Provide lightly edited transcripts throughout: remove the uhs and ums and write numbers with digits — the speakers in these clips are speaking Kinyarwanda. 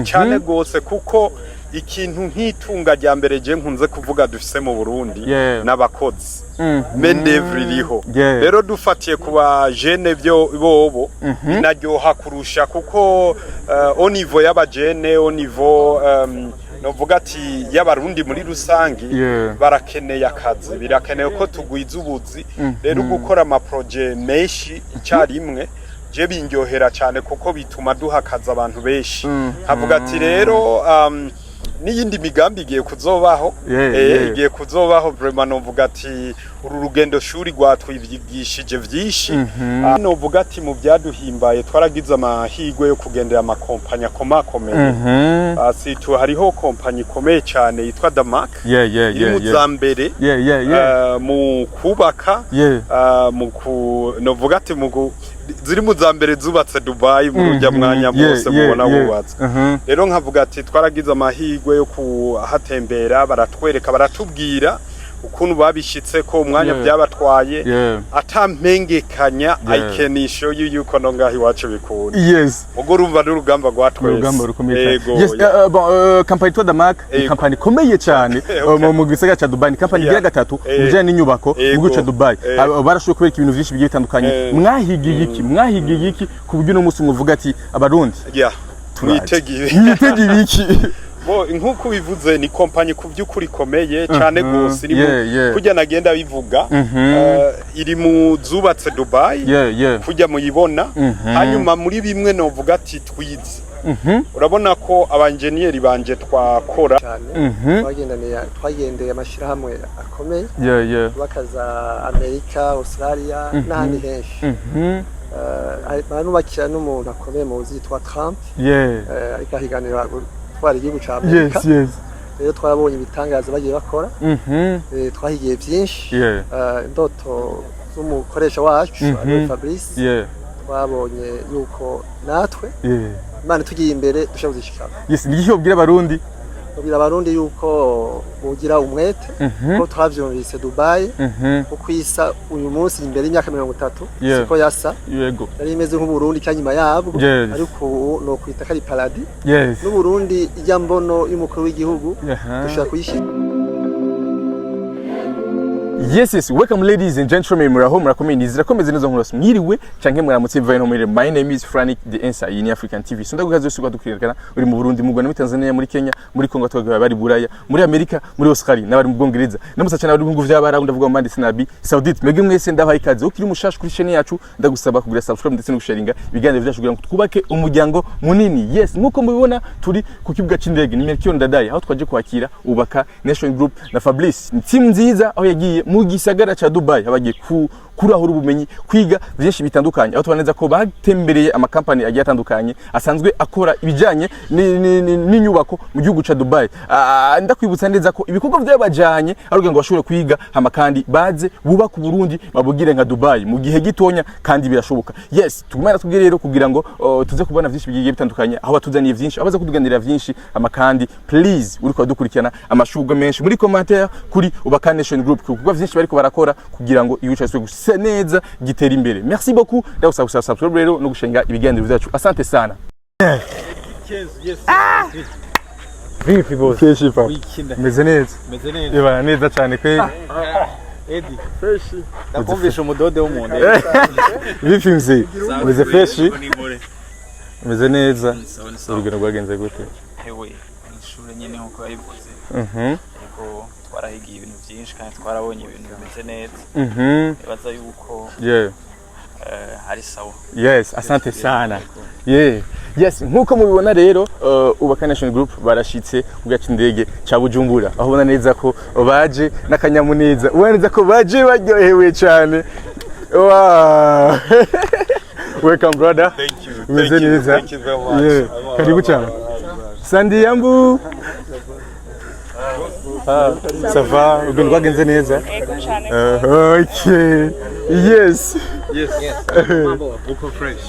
cyane gose kuko ikintu nk'itunga rya mbere je nkunze kuvuga dufise mu Burundi n'abakozi mendevre iriho rero dufatiye kuba jene byo bobo inaryoha kurusha kuko au niveau y'abajene au niveau novuga ati y'abarundi muri rusangi barakeneye akazi birakeneye ko tugwiza ubuzi rero gukora ama projet menshi icyarimwe je bindyohera cyane kuko bituma duhakaza abantu benshi havuga ati rero n'iyindi migambi igiye kuzobaho igiye kuzobaho vraiment novuga ati uru rugendo shuri rwatwigishije vyinshi novuga ati mu byaduhimbaye twaragize amahigwe yo kugendera amakompanyi akomakomeye asitu hariho kompanyi ikomeye cyane yitwa DAMAC iri mu zambere mu kubaka novuga ati ziri mu zambere zubatse Dubai mu rujya mwanya bose mubona bubatse rero nkavuga ati twaragize amahigwe yo kuhatembera baratwereka baratubwira ukuntu babishitse ko umwanya byabatwaye atampengekanya ikenisho yuko no ngahi wacu bikunda ubwo rumva n'urugamba rwatwese company to DAMAC company komeye cyane mu gisagara ca Dubai ni company ya gatatu uje n'inyubako mu guca Dubai barashoboye kubera ibintu byinshi bigiye bitandukanye mwahigiye iki ku buryo no musi muvuga ati abarundi twitegiye iki nkuko bivuze ni kompanyi ku by'ukuri komeye cyane gose kujya nagenda bivuga iri mu zubatse Dubai kujya muyibona hanyuma muri bimwe novuga ati twize urabona ko abanjeniyeri banje twakora twagendeye amashirahamwe akomeye bakaza Amerika Australia n'ahandi henshi barubakira n'umuntu akomeye mu zitwa Trump ariko ahiganira twari igihugu ca Amerika rero twarabonye ibitangaza bagiye bakora twahigiye byinshi indoto z'umukoresha wacu FABLICE twabonye yuko natwe Imana tugiye imbere dushabuze ishikana nigiki ubwira abarundi yuko bugira umwete ko twavyumvise Dubai ukwisa uyu munsi imbere y'imyaka 30 siko yasa yari imeze nk'Uburundi cyanyuma yabo ariko no kwita kari paradis n'Uburundi ijya mbono y'umukuru w'igihugu dushaka kuyishira. Yes, welcome ladies and gentlemen, murakomeye nizira komeze neza nkuru mwiriwe canke muramutse mvaye no muri my name is Frank the Answer in African TV. Sonda gukaze usubwa dukirekana uri mu Burundi mu Rwanda muri Tanzania muri Kenya muri Kongo twagaba bari Buraya muri Amerika muri Australia n'abari mu Bwongereza namusa cyane abari mu vy'abara ndavuga mu Mandi Sinabi Saudite mwege mwese ndabaye ikaze ukiri umushasha kuri chaîne yacu ndagusaba kugira subscribe ndetse no gusharinga ibiganiro byacu kugira ngo twubake umuryango munini. Yes, nkuko mubibona turi ku kibuga c'indege ni Melchior Ndadaye aho twaje kwakira ubaka Nation Group na FABLICE team nziza aho yagiye mu gisagara ca Dubai abagiye kurahura ubumenyi kwiga byinshi bitandukanye aho tubaneza ko batembereye amakampani agiye atandukanye asanzwe akora ibijanye n'inyubako mu gihugu ca Dubai. Ndakwibutsa neza ko ibikorwa by'abajanye arugira ngo bashobore kwiga hama kandi baze bubaka Burundi babugire nka Dubai mu gihe gitonya kandi birashoboka. Yes, tugumana tubwire rero kugira ngo tuze kubona byinshi bigiye bitandukanye aho batuzaniye byinshi abaza kuduganira byinshi hama kandi please uri kwadukurikirana amashugwe menshi muri commentaire kuri ubaka Nation Group kuko byinshi bariko barakora kugira ngo iwicaye neza gitera imbere. Merci beaucoup ndagusaba subscribe rero no gushenga ibiganiro byacu. Asante sana. Vipi boss? Meze neza. Eba neza cyane kwe. Edi fresh. Nakumvisha umudode w'umuntu. Vipi mze? Meze fresh. Meze neza. Urugendo rwagenze gute? Hewe, ishuri nyene nko yabivuze. Twarahigiye ibintu byinshi kandi twarabonye ibintu bimeze neza. Baza yuko hari sawa. Yes, asante sana. Yes, nkuko mubibona rero ubaka Nation Group barashitse kugaca indege ca Bujumbura aho ubona neza ko baje n'akanyamuneza ubona neza ko baje baryohewe cyane. Wow. Welcome brother. Thank you. Thank you very much. Karibu cyane. Sandi yambu. Ça va? Urugendo rwagenze neza? Okay. Yes. Uko fresh.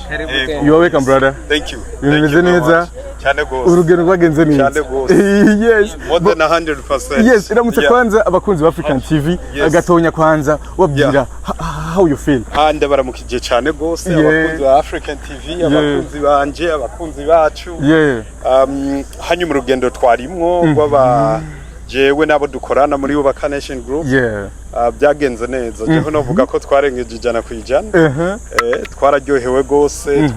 You are welcome brother. Thank you. Bimeze neza. Cyane gose. Urugendo rwagenze neza. Cyane gose. Yes. More than 100%. Yes, iramutse kwanza abakunzi ba African TV agatonya kwanza wabwira how you feel? Ndabaramukije cyane gose abakunzi ba African TV abakunzi banje abakunzi bacu hanyuma urugendo twarimwo rw'aba jewe nabo dukorana muri Ubaka Nation Group byagenze neza jeho novuga ko twarengeje ijana ku ijana twararyohewe gose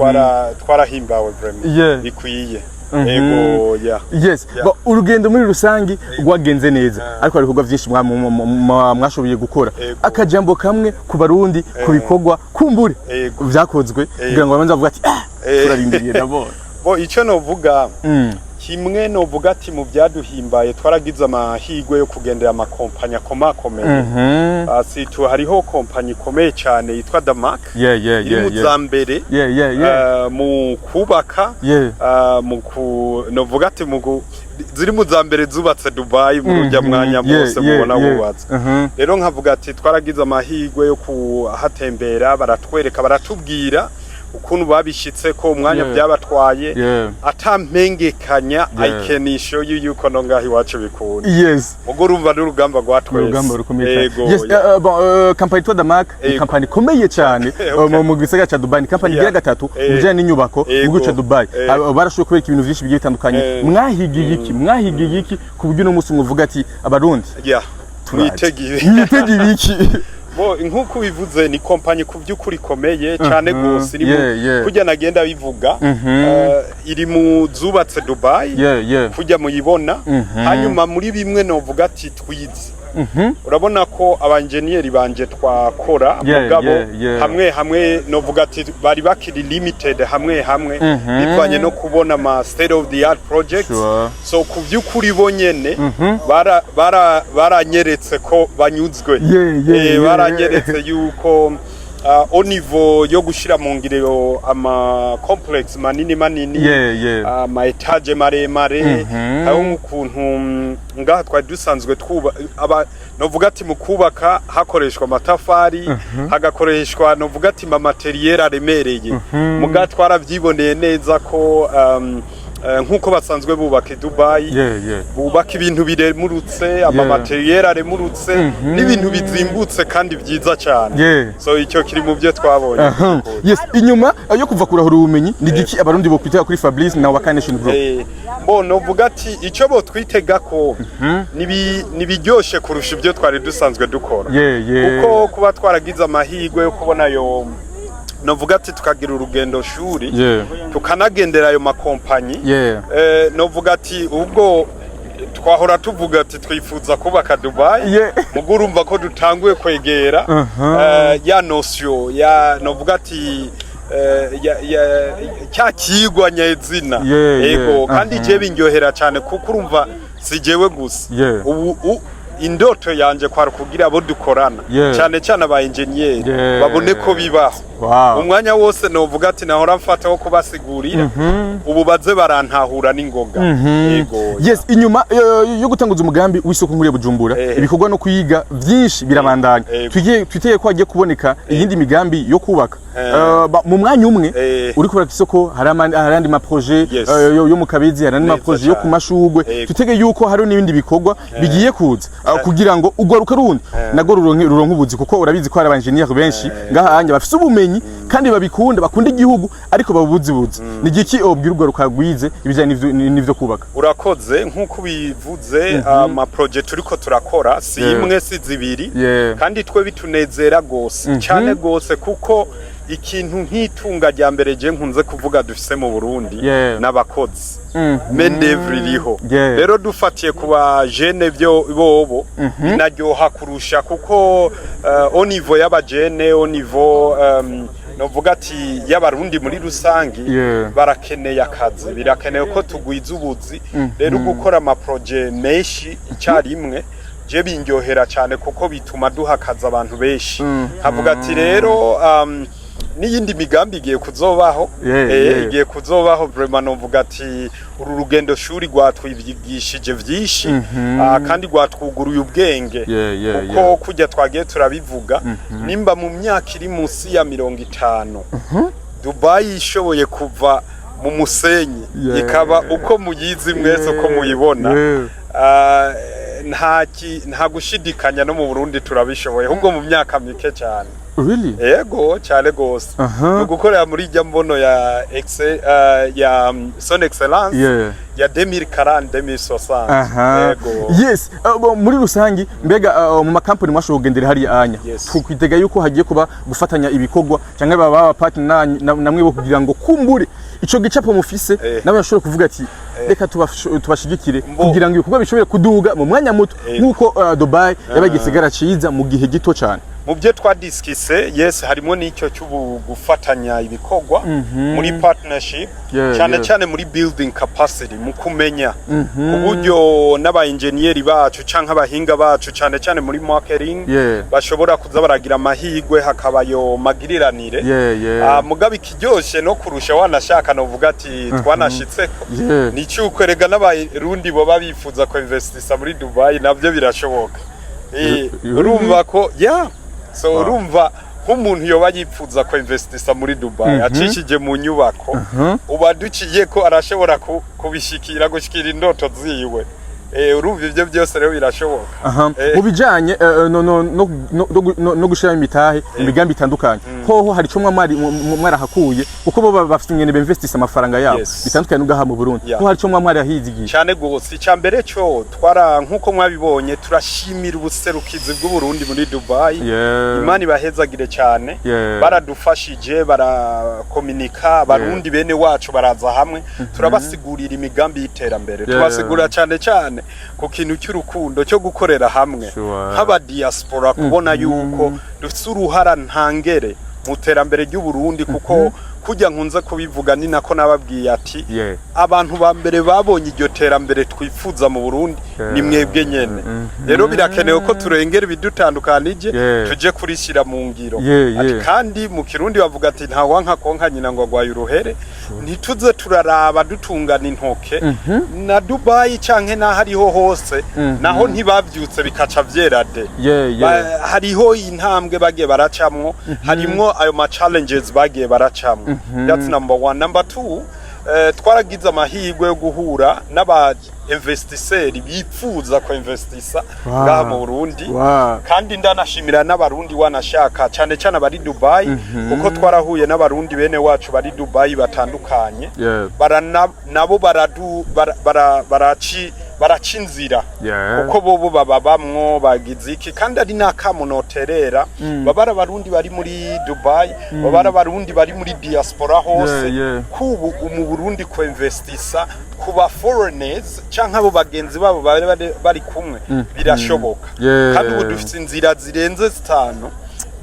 twarahimbawe vraiment bikwiye ego yes but urugendo muri rusangi rwagenze neza ariko hari ibikorwa byinshi mwashoboye gukora akajambo kamwe ku barundi ku bikorwa kumbure vyakozwe kugira ngo babanze bavuga ati turarindiriye nabo bo ico novuga kimwe novuga ati mu byaduhimbaye twaragize amahigwe yo kugendera amakompanya komakomeye asitu hariho kompanyi komeye cyane yitwa DAMAC muzambere mu kubaka novuga ati ziri muzambere zubatse Dubai mu rujya mwanya bose mubona bubatse rero nkavuga ati twaragize amahigwe yo kuhatembera baratwereka baratubwira ukuntu babishitse ko umwanya byabatwaye atampengekanya I can show you yuko nongahi wacu bikunda mugo urumva n'urugamba rwatwese urugamba rukomeye company to DAMAC company komeye cyane mu gisagara ca Dubai company gira gatatu mujanye n'inyubako mu gice Dubai barashoboye kubera ibintu byinshi bigiye bitandukanye mwahigiye iki ku buryo no musi muvuga ati abarundi twitegiye iki bo nkuko bivuze ni kompanyi ku by'ukuri komeye cyane gose iri kujya nagenda bivuga iri mu zubatse Dubai kujya muyibona hanyuma muri bimwe novuga ati twize urabona ko abanjeniyeri banje twakora mugabo hamwe novuga ati bari bakiri limited hamwe bivanye no kubona ma state of the art projects so ku by'ukuri bonyene baranyeretse ko banyuzwe baranyeretse yuko au niveau yo gushira mu ngiro ama complex manini ama etage maremare aho ukuntu ngaha twari dusanzwe novuga ati mu kubaka hakoreshwa amatafari hagakoreshwa novuga ati materiel aremereye muga twaravyiboneye neza ko nkuko basanzwe bubaka Dubai bubaka ibintu biremurutse ama materiel aremurutse n'ibintu bizimbutse kandi byiza cyane so icyo kiri mu byo twabonye inyuma yo kuva kurahura ubumenyi ni giki abarundi bo kwitega kuri FABLICE na Ubaka Nation Group no vuga ati icyo bo twitega ko nibiryoshe kurusha ibyo twari dusanzwe dukora kuko kuba twaragize amahigwe yo kubona yo novuga ati tukagira urugendo shuri tukanagendera ayo makompanyi novuga ati ubwo twahora tuvuga ati twifuza kubaka Dubai mugo urumva ko dutanguye kwegera ya notion ya novuga ati cyakigwa nyezina ego kandi je binyohera cyane kuko urumva sijewe gusa ubu indoto yanje kwara kugira abo dukorana cyane aba engineer babone ko bibaho umwanya wose novuga ati nahora mfata wo kubasigurira ubu baze barantahura n'ingoga yego inyuma yo gutanguza umugambi w'isoko nkuriye Bujumbura ibikorwa no kuyiga byinshi birabandanya twiteye ko hagiye kuboneka iyindi migambi yo kubaka mu mwanya umwe uri kubaka isoko harandi ma projet yo mu Kabezi harandi ma projet yo ku Mashugwe twitege yuko hari n'ibindi bikorwa bigiye kuza kugira ngo ugwaruka rundi nago ruronka ubuzi kuko urabizi ko hari abanjeniyeri benshi ngaha anje bafise ubumenyi kandi babikunda bakunda igihugu ariko babuzi ni giki obwira ugwaruka gwize ibijanye n'ivyo kubaka urakoze nkuko bivuze ama project turiko turakora si imwe si zibiri kandi twe bitunezera gose cyane gose kuko ikintu nk'itunga rya mbere je nkunze kuvuga dufise mu Burundi n'abakozi mendevre iriho rero dufatiye kuba jene byo bobo binaryoha kurusha kuko au niveau y'abajene au niveau novuga ati y'abarundi muri rusangi barakeneye akazi birakeneye ko tugwiza ubuzi rero gukora ama projet menshi icyarimwe je bindyohera cyane kuko bituma duhakaza abantu benshi havuga ati rero n'iyindi migambi igiye kuzobaho igiye kuzobaho vraiment novuga ati uru rugendo shuri rwatwigishije byinshi kandi rwatwuguruye ubwenge kuko kujya twagiye turabivuga nimba mu myaka iri munsi ya 50 Dubai ishoboye kuva mu musenyi ikaba uko muyizi mwese uko muyibona nta gushidikanya no mu Burundi turabishoboye ahubwo mu myaka mike cyane Really? Yego cyane gose. Gukorera muri jya mbono ya son excellence ya 2040 2060. Yego. Yes, muri rusangi mbega mu makampani mwashoboye kugendera hari anya. Twitega yuko hagiye kuba gufatanya ibikorwa cyangwa baba partner namwe bo kugira ngo kumbure ico gicapo mufise n'abashobora kuvuga ati reka tubashigikire kugira ngo ibikorwa bishobore kuduga mu mwanya muto nkuko Dubai yabagisigara ciza mu gihe gito cyane. Mu byo twadiskise yes harimo n'icyo gufatanya ibikorwa muri partnership cyane cyane muri building capacity mu kumenya uburyo n'aba engineer bacu canke abahinga bacu cyane cyane muri marketing bashobora kuza baragira amahigwe hakabayo magiriranire mugabe kiryoshe no kurusha wanashaka no vuga ati twanashitse ni cyukorega n'abarundi bo babifuza ko investisa muri Dubai navyo birashoboka urumva ko so urumva nk'umuntu yoba yipfuza ko investisa muri Dubai acishije mu nyubako ubaduciye ko arashobora kubishikira gushikira indoto ziwe urumva ivyo byose rero birashoboka mu bijanye no gushira imitahe imigambi itandukanye hoho hari cyo mwarahakuye kuko bo bafite ingene b'investisa amafaranga yabo bitandukanye n'ugaha mu Burundi ko hari cyo mwari ahizigiye cyane gose cyambere cyo twara nkuko mwabibonye turashimira ubuserukizi bw'u Burundi muri Dubai imani bahezagire cyane baradufashije barakomunika abarundi bene wacu baraza hamwe turabasigurira imigambi y'iterambere tubasigura cyane ku kintu cy'urukundo cyo gukorera hamwe nk'aba diaspora kubona yuko dufite uruhara ntangere mu terambere ry'u Burundi kuko kujya nkunze kubivuga ni nako nababwiye ati abantu ba mbere babonye iryo terambere twifuza mu Burundi ni mwebwe nyene rero birakenewe ko turengera ibidutandukanije tuje kurishira mu ngiro ati kandi mu Kirundi bavuga ati nta wanka konka nyina ngo agwaye uruhere ntituze turaraba dutungana intoke na Dubai canke na hariho hose naho ntibavyutse bikaca vyerade hariho intambwe bagiye baracamwo harimwo ayo ma challenges bagiye baracamwo that's number 1 number 2 twaragize amahirwe yo guhura n'aba investisseurs bifuza ko investisa ngaha mu Burundi kandi ndanashimira n'abarundi wanashaka cyane cyane bari Dubai kuko twarahuye n'abarundi bene wacu bari Dubai batandukanye nabo baracinzira kuko bobo babamwo bagize iki kandi ari nakamunoterera babara abarundi bari muri Dubai babara abarundi bari muri diaspora hose kubu mu Burundi ko investisa kuba foreigners canke abo bagenzi babo bari kumwe birashoboka kandi ubu dufite inzira zirenze 5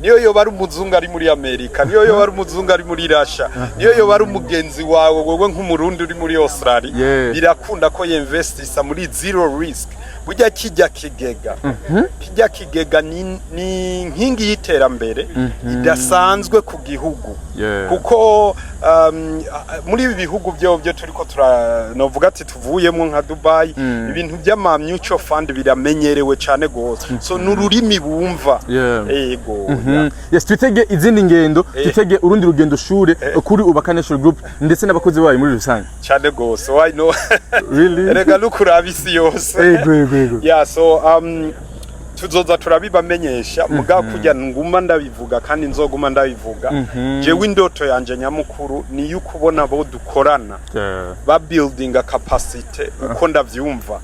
niyo yo bari umuzungu ari muri Amerika niyo yo bari umuzungu ari muri Russia niyo yo bari umugenzi wawe wewe nk'umurundi uri muri Australia birakunda ko investisa muri zero risk burya kijya kigega ni nkingi y'iterambere idasanzwe ku gihugu kuko muri ibi bihugu byo turiko novuga ati tuvuyemo nka Dubai ibintu by'ama mutual fund biramenyerewe cyane gose so nururimi bumva yego yes twitege izindi ngendo twitege urundi rugendo shure kuri Ubaka National Group ndetse n'abakozi bayo muri rusange cyane gose why no really rega lukurabisi yose yeah so tuzoza turabibamenyesha muga kujya nguma ndabivuga kandi nzoguma ndabivuga jewe indoto yanje nyamukuru ni yukubona bo dukorana ba building a capacity uko ndavyumva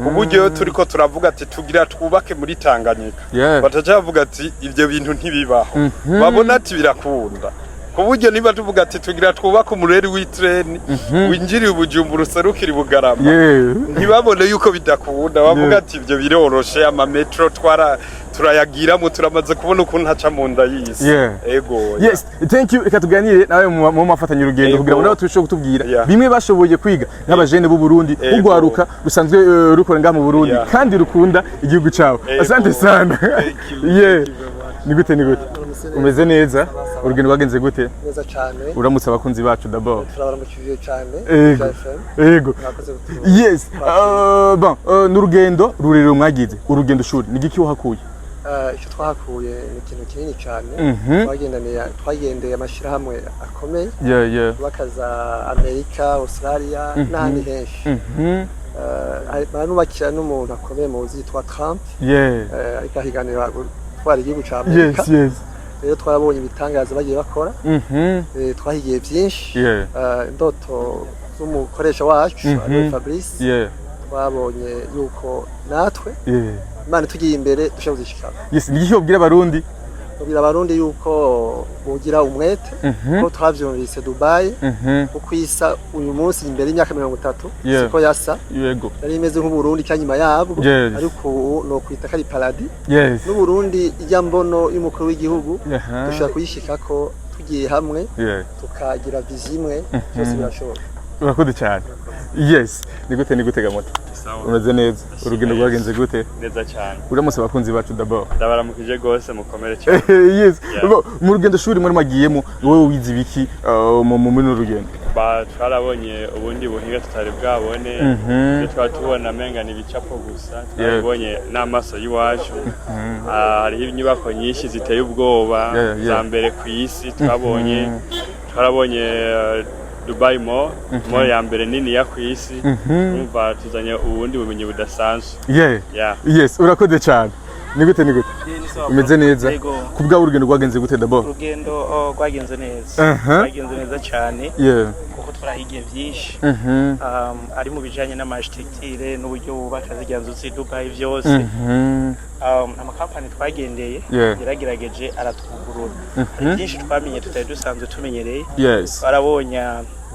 kuburyo turiko turavuga ati tugira twubake muri Tanganyika batajavuga ati ivyo bintu ntibibaho babona ati birakunda kuburyo niba tuvuga ati tugira twubaka umureri w'itrain winjiri ubujumbura userukira Bugarama ntibabone yuko bidakunda bavuga ati ivyo biroroshe ama metro turayagiramo turamaze kubona ukuntu haca mu nda y'isi ego yes thank you reka tuganire nawe mu mafatanya urugendo kugira ngo nawe tubishoboye kutubwira bimwe bashoboye kwiga n'abajene b'u Burundi ugwaruka rusanzwe rukora ngaha mu Burundi kandi rukunda igihugu cyawe asante sana ni gute umeze neza urugendo wagenze gute neza cyane uramutse abakunzi bacu d'abord turabaramukije cyane yego yes n'urugendo rurerure mwagize urugendo shuri ni giki wahakuye icyo twahakuye ni ikintu kinini cyane twagendeye amashirahamwe akomeye bakaza Amerika Australia n'ahandi henshi baranubakira n'umuntu akomeye mu zitwa Trump ariko ahiganira gutwara igihugu cya Amerika rero twarabonye ibitangaza bagiye bakora twahigiye byinshi indoto z'umukoresha wacu ari FABLICE twabonye yuko natwe Imana tugiye imbere dushobora kuzishikana. Yes, ni cyo bwira abarundi. Bwira abarundi yuko bugira umwete ko twavyumvise Dubai uko isa uyu munsi imbere y'imyaka 30 siko yasa. Yego. Yari imeze nk'Uburundi cyanyuma yabo ariko no kwita kari paradis. N'Uburundi ijya mbono y'umukuru w'igihugu dushaka kuyishikako tugiye hamwe tukagira vision imwe cyose birashoboka. Urakoze cyane. Yes, ni gutega moto. Umeze neza. Urugendo rwagenze gute? Neza cyane. Uramutse abakunzi bacu d'abord. Ndabaramukije gose mukomere cyane. Yes. Mu rugendo shuri muri magiyemo wowe wize ibiki mu muri rugendo? Twarabonye ubundi buhinga tutari bwabone. Twatubona menga ni bicapo gusa. Twabonye n'amaso y'iwacu. Hari inyubako nyinshi ziteye ubwoba za mbere ku isi twarabonye Dubai Mall ya mbere nini ya kwisi umva tuzanye ubundi bumenyi budasanzwe. Yes, urakoze cyane. Ni gute umeze neza kubwa urugendo rwagenze gute d'abord? Urugendo rwagenze neza. Rwagenze neza cyane. Kuko twarahigiye byinshi. Ari mu bijanye n'amashitire n'uburyo bubaka zijyanzo zi Dubai byose. Amakampani twagendeye yaragerageje aratwugurura. Byinshi twamenye tutari dusanzwe tumenyereye. Barabonye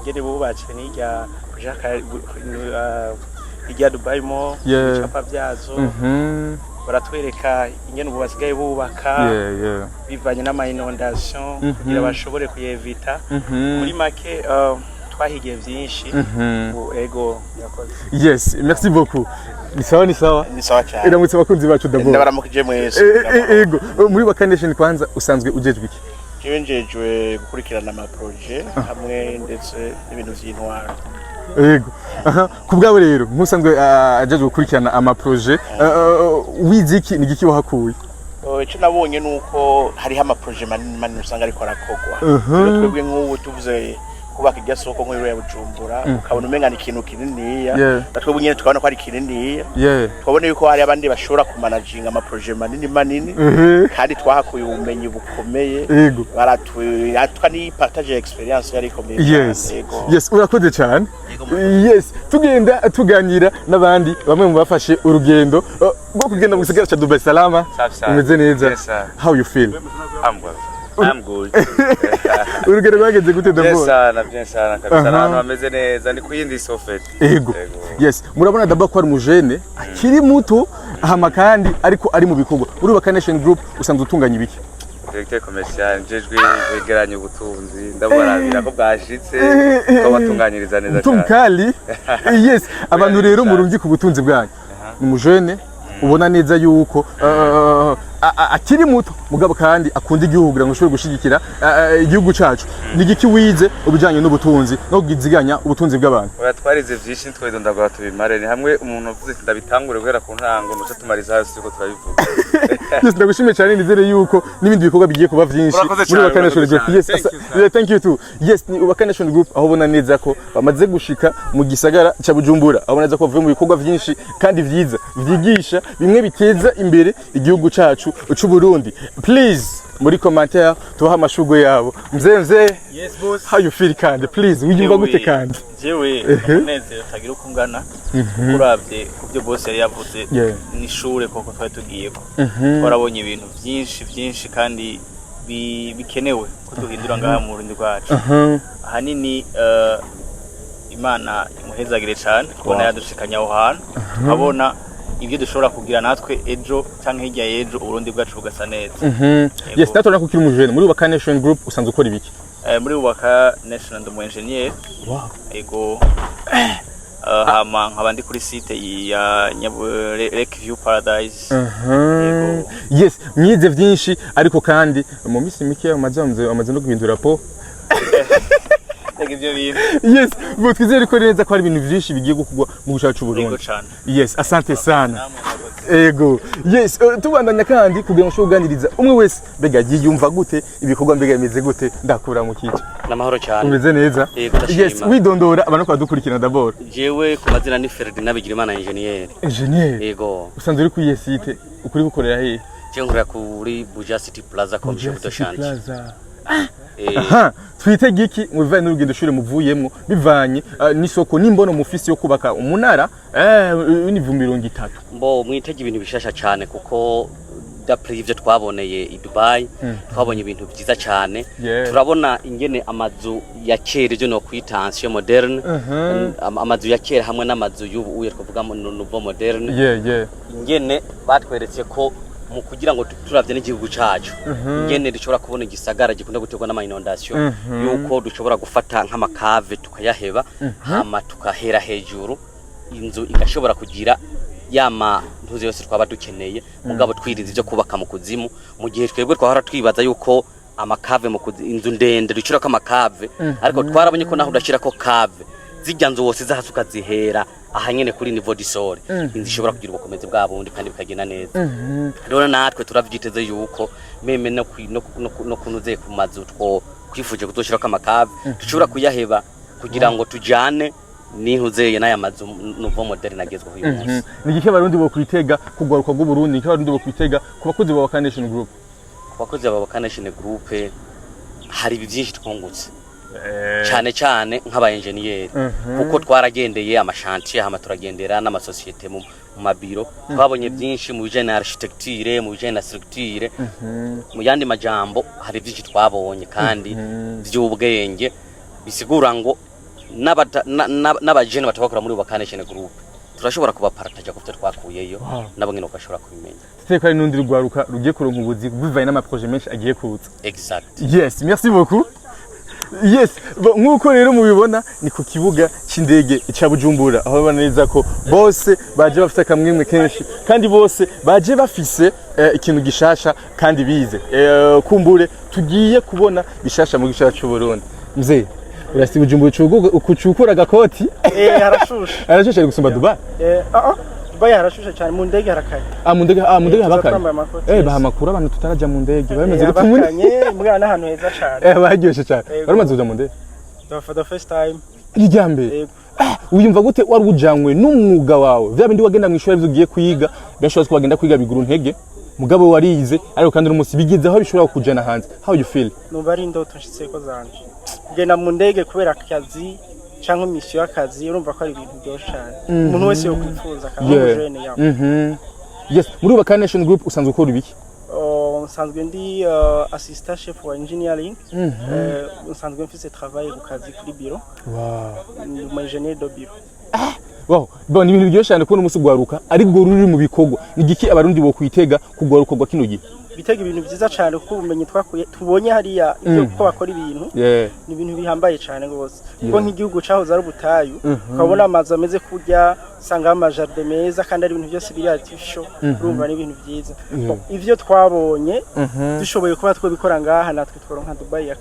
ngere bubatse n'ijya ijya Dubai Mall icyapa byazo. Baratwereka ingene ubu basigaye bubaka bivanye n'amayinondation kugira bashobore kuyevita. Muri make twahigiye byinshi. Ego yakoze. Yes, merci beaucoup. Ni sawa cyane. Iramutse abakunzi bacu d'abord. Ndabaramukije mwese. Ego muri vacation kwanza usanzwe ujejwe iki? Njejwe gukurikirana ama projet hamwe ndetse n'ibintu by'intwaro. Yego. Kubgawe rero nkusanzwe ajeje gukurikirana ama projet wiziki ni giki wahakuye? Icyo nabonye nuko hari ama projet manini usanga ariko arakogwa. Twebwe nk'ubu tuvuze kubaka irya soko nk'iro ya Bujumbura ukabona umengana ikintu kininiya natwe bunyene tukabona ko ari kininiya twabone yuko hari abandi bashobora kumanaginga ama projet manini kandi twahakuye ubumenyi bukomeye baratwa ni partage experience yari ikomeye. Yes, urakoze cyane. Yes, tugenda tuganira n'abandi bamwe mu bafashe urugendo rwo kugenda mu gisagara cya Dubai. Salama, umeze neza? How you feel? I'm good. Urugero rwagenze gute d'abord? Bien sana kabisa. Abantu bameze neza ni kuyindi sofet. Ego. Yes, murabona d'abord ko ari umujene akiri muto ahama kandi ariko ari mu bikorwa. Muri Vacation Group usanzwe utunganya ibiki? Directeur commercial njejwe kwegeranya ubutunzi ndabarabira ko bwashitse ko batunganyiriza neza cyane. Tumkali. Yes, abantu rero murumvi ku butunzi bwanyu. Ni umujene ubona neza yuko akiri muto mugabo kandi akunda igihugu kugira ngo ushobore gushigikira igihugu cacu. Ni giki wize ubujanye n'ubutunzi no kugiziganya ubutunzi bw'abantu? Oya twarize byinshi tweze ndagora tubimare ni hamwe umuntu uvuze ndabitangure guhera ku ntango nuca tumariza hasi uko turabivuga. Yes, ndagushimiye cyane nizere yuko n'ibindi bikorwa bigiye kuba byinshi muri Vacation Group. Yes, thank you too. Yes, ni Vacation Group aho bona neza ko bamaze gushika mu gisagara ca Bujumbura. Aho neza ko bavuye mu bikorwa byinshi kandi vyiza vyigisha bimwe biteza imbere igihugu cacu c'u Burundi. Please muri commentaire tubaha amashugwe yabo. Mzee yes boss, how you feel kandi please wiyumva gute kandi? Jewe umunezero tagira ukungana uravye kubyo boss yari yavuze ni shure koko twari tugiyeko. Twarabonye ibintu byinshi kandi bikenewe ko duhindura ngaha mu Burundi bwacu. Ahanini Imana imuhezagire cyane kubona yadushikanya aho hantu tukabona ibyo dushobora kugira natwe ejo cyangwa hirya y'ejo Burundi bwacu bugasa neza. Yes, natona ko kiri umujene muri Vacation Group usanzwe ukora ibiki? Muri Vacation Ubu NGIYE. Wow. Ego hama nkabandi kuri site ya Lake View Paradise. Yes, myize byinshi ariko kandi mu misi mike amaze no guhindura po. Yes, but twizere ko neza ko hari ibintu byinshi bigiye gukugwa mu gucacu Burundi. Yes, asante sana. Ego. Yes, tubandanya kandi kugira ngo uganiriza umwe wese bega yiyumva gute ibikorwa mbega bimeze gute ndakura mu kici. Namahoro cyane. Umeze neza? Yes, widondora abantu ko badukurikirana d'abord. Jewe ku mazina ni Ferdinand Bigirimana engineer. Engineer. Ego. Usanzwe uri ku yesite ukuri gukorera he? Nkorera kuri Buja City Plaza Commission de Change. Twitege iki mu bivanye n'urugendo shure muvuyemwo bivanye n'isoko n'imbono mufisi yo kubaka umunara univu 30. Mbo mwitege ibintu bishasha cyane kuko d'après ivyo twaboneye i Dubai twabonye ibintu byiza cyane turabona ingene amazu ya kera ivyo no kwitansiyo moderne amazu ya kera hamwe n'amazu y'ubu uye twavuga nouveau moderne ingene batweretse ko mu kugira ngo turavye n'igihugu cacu ingene dushobora kubona igisagara gikunda guterwa n'ama inondation yuko dushobora gufata nk'amakave tukayaheba hama tukahera hejuru inzu igashobora kugira yama ntuzi yose twaba dukeneye mugabo twirinze ivyo kubaka mu kuzimu mu gihe twebwe twahora twibaza yuko amakave mu inzu ndende ducira ko amakave ariko twarabonye ko naho udashira ko kave zijya nzu wose zahasuka zihera ahanyene kuri niveau d'isole inzu ishobora kugira ubukomezi bwabundi kandi bikagenda neza rero natwe turavyiteze yuko meme no kunuze ku mazu two kwifuje kuzoshira ko amakave dushobora kuyaheba kugira ngo tujane nihuzeye n'aya mazu nouveau moderne agezweho uyu munsi. Ni gike barundi bo kwitega kugwaruka bw'u Burundi, ni barundi bo kwitega ku bakozi ba Nation Group. Ku bakozi ba Nation Group hari byinshi twungutse. Cyane nk'aba engineer kuko twaragendeye amashantiye hama turagendera n'amasosiyete mu mabiro twabonye byinshi mu bijanye na architecture mu bijanye na structure mu yandi majambo hari byinshi twabonye kandi by'ubwenge bisigura ngo n'abajene batabakora muri Nation Group turashobora kubaparataja kufite twakuyeyo nabo ngene ukashobora kubimenya teko ari nundi rugwaruka rugiye kuronka ubuzi bivaye n'ama projet menshi agiye kuza. Exact. Yes, merci beaucoup. Yes, nkuko rero mubibona ni ku kibuga c'indege ca Bujumbura aho baneza ko bose baje bafite kamwimwe kenshi kandi bose baje bafise ikintu gishasha kandi bize kumbure tugiye kubona bishasha mu gishasha cy'u Burundi. Mzee urasi Bujumbura ukucukura gakoti arashushe ari gusumba Dubai. Dubai harashushe cyane mu ndege harakaye. Mu ndege habakaye. Bahamakura abantu tutaraja mu ndege bameze gutumune mbwa n'ahantu heza cyane. Bagiye cyane. Baramaze kuja mu ndege. For the first time. Ijambe. Uyumva gute wari ujanywe n'umwuga wawe? Vya bindi wagenda mu ishuri ugiye kwiga, bashobora kwagenda kwiga biguru ntege. Mugabo warize ariko kandi n'umunsi bigeze aho bishobora kujana hanze. How you feel? Numva ari ndoto nshitse ko zanje. Genda mu ndege kubera akazi cyangwa mission y'akazi urumva ko ari ibintu byoshana umuntu wese yo kwifuza kandi jeune yawe. Yes, muri Ubu Nation Group usanzwe ukora ibiki? Usanzwe ndi assistant chef wa engineering. Usanzwe mfise travail ku kazi kuri bureau. Wow. Mu ingénieur de bureau. Wow, bon ibintu byoshana ko n'umunsi gwaruka ari bwo ruri mu bikogo. Ni giki abarundi bo kwitega kugwaruka gwa kino gihe? Bitega ibintu byiza cyane kuko ubumenyi twakuye tubonye hariya ibyo ko bakora ibintu ni ibintu bihambaye cyane gose kuko nk'igihugu cyahoze ari ubutayu ukabona amazu ameze kurya usanga amajardin meza kandi ari ibintu byose biri artificial urumva ni ibintu byiza ivyo twabonye dushoboye kuba twabikora ngaha natwe tworonka Dubai ya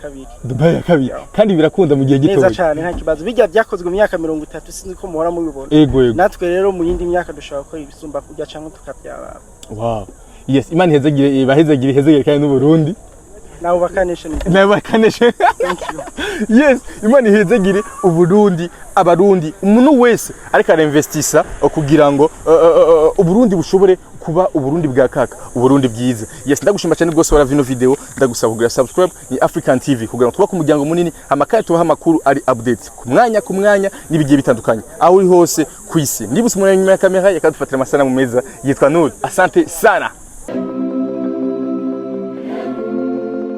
kabiri kandi birakunda mu gihe gito neza cyane nta kibazo bijya byakozwe mu myaka 30 sinzi ko muhora mubibona natwe rero mu yindi myaka dushobora gukora ibisumba kurya cyangwa tukabyara. Wow. Yes, Imana hezagire kandi n'u Burundi. Na Ubu Nation. Thank you. Yes, Imana hezagire Uburundi, abarundi, umuntu wese ariko arinvestisa kugira ngo Uburundi bushobore kuba Uburundi bwa kaka, Uburundi bwiza. Yes, ndagushima cyane rwose wara vino video, ndagusaba kugira subscribe ni African TV kugira ngo tuba ku muryango munini amakaye tubaha makuru ari update ku mwanya nibigiye bitandukanye aho uri hose kwisi. Ndibuse mu nyuma ya kamera yakadufatira amasana mu meza yitwa Nuri. Asante sana.